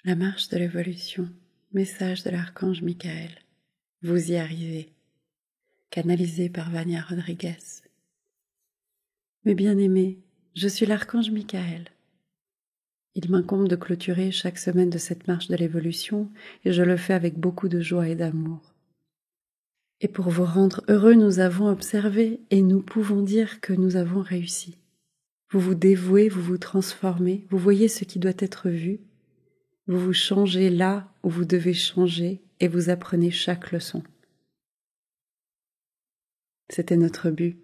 La marche de l'évolution, message de l'archange Michael. Vous y arrivez. Canalisé par Vania Rodriguez. Mes bien-aimés, je suis l'archange Michael. Il m'incombe de clôturer chaque semaine de cette marche de l'évolution et je le fais avec beaucoup de joie et d'amour. Et pour vous rendre heureux, nous avons observé et nous pouvons dire que nous avons réussi. Vous vous dévouez, vous vous transformez, vous voyez ce qui doit être vu. Vous vous changez là où vous devez changer et vous apprenez chaque leçon. C'était notre but.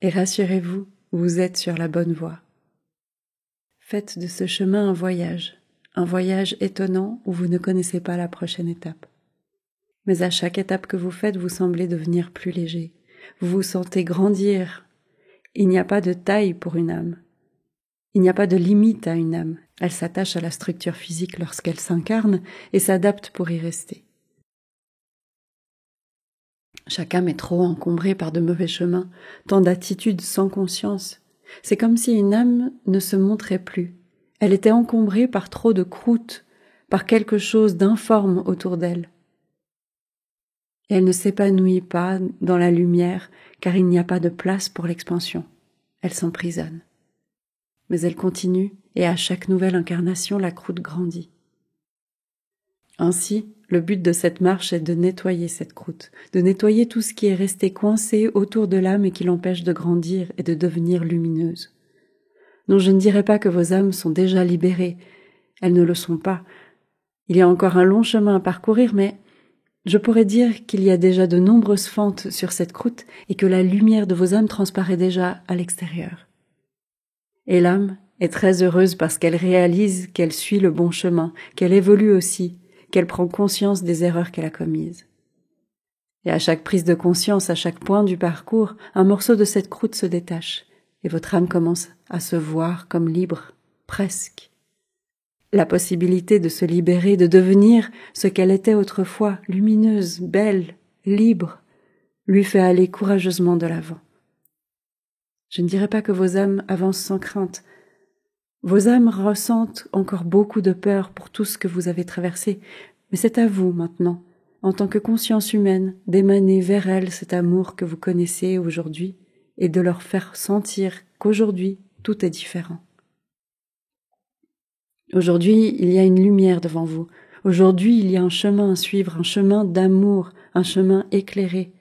Et rassurez-vous, vous êtes sur la bonne voie. Faites de ce chemin un voyage étonnant où vous ne connaissez pas la prochaine étape. Mais à chaque étape que vous faites, vous semblez devenir plus léger. Vous vous sentez grandir. Il n'y a pas de taille pour une âme. Il n'y a pas de limite à une âme. Elle s'attache à la structure physique lorsqu'elle s'incarne et s'adapte pour y rester. Chaque âme est trop encombrée par de mauvais chemins, tant d'attitudes sans conscience. C'est comme si une âme ne se montrait plus. Elle était encombrée par trop de croûte, par quelque chose d'informe autour d'elle. Et elle ne s'épanouit pas dans la lumière, car il n'y a pas de place pour l'expansion. Elle s'emprisonne. Mais elle continue, et à chaque nouvelle incarnation, la croûte grandit. Ainsi, le but de cette marche est de nettoyer cette croûte, de nettoyer tout ce qui est resté coincé autour de l'âme et qui l'empêche de grandir et de devenir lumineuse. Non, je ne dirais pas que vos âmes sont déjà libérées, elles ne le sont pas. Il y a encore un long chemin à parcourir, mais je pourrais dire qu'il y a déjà de nombreuses fentes sur cette croûte et que la lumière de vos âmes transparaît déjà à l'extérieur. Et l'âme est très heureuse parce qu'elle réalise qu'elle suit le bon chemin, qu'elle évolue aussi, qu'elle prend conscience des erreurs qu'elle a commises. Et à chaque prise de conscience, à chaque point du parcours, un morceau de cette croûte se détache, et votre âme commence à se voir comme libre, presque. La possibilité de se libérer, de devenir ce qu'elle était autrefois, lumineuse, belle, libre, lui fait aller courageusement de l'avant. Je ne dirais pas que vos âmes avancent sans crainte. Vos âmes ressentent encore beaucoup de peur pour tout ce que vous avez traversé, mais c'est à vous maintenant, en tant que conscience humaine, d'émaner vers elles cet amour que vous connaissez aujourd'hui et de leur faire sentir qu'aujourd'hui, tout est différent. Aujourd'hui, il y a une lumière devant vous. Aujourd'hui, il y a un chemin à suivre, un chemin d'amour, un chemin éclairé.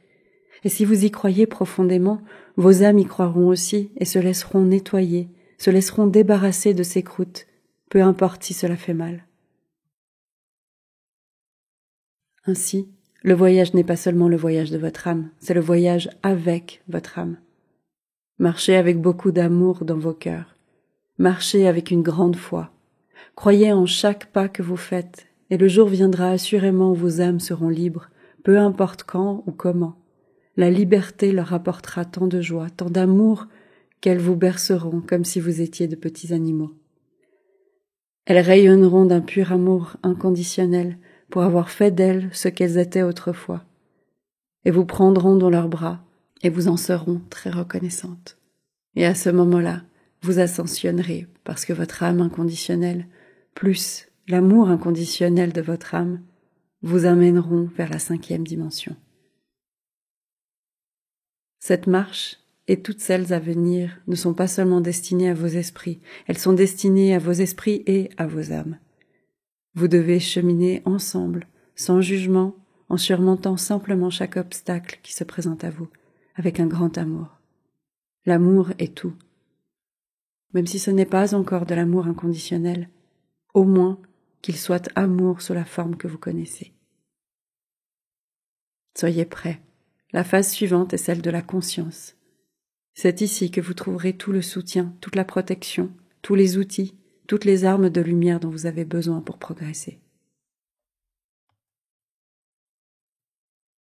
Et si vous y croyez profondément, vos âmes y croiront aussi et se laisseront nettoyer, se laisseront débarrasser de ces croûtes, peu importe si cela fait mal. Ainsi, le voyage n'est pas seulement le voyage de votre âme, c'est le voyage avec votre âme. Marchez avec beaucoup d'amour dans vos cœurs. Marchez avec une grande foi. Croyez en chaque pas que vous faites, et le jour viendra assurément où vos âmes seront libres, peu importe quand ou comment. La liberté leur apportera tant de joie, tant d'amour, qu'elles vous berceront comme si vous étiez de petits animaux. Elles rayonneront d'un pur amour inconditionnel pour avoir fait d'elles ce qu'elles étaient autrefois, et vous prendront dans leurs bras, et vous en seront très reconnaissantes. Et à ce moment-là, vous ascensionnerez parce que votre âme inconditionnelle, plus l'amour inconditionnel de votre âme, vous amèneront vers la 5e dimension. Cette marche et toutes celles à venir ne sont pas seulement destinées à vos esprits, elles sont destinées à vos esprits et à vos âmes. Vous devez cheminer ensemble, sans jugement, en surmontant simplement chaque obstacle qui se présente à vous, avec un grand amour. L'amour est tout. Même si ce n'est pas encore de l'amour inconditionnel, au moins qu'il soit amour sous la forme que vous connaissez. Soyez prêts. La phase suivante est celle de la conscience. C'est ici que vous trouverez tout le soutien, toute la protection, tous les outils, toutes les armes de lumière dont vous avez besoin pour progresser.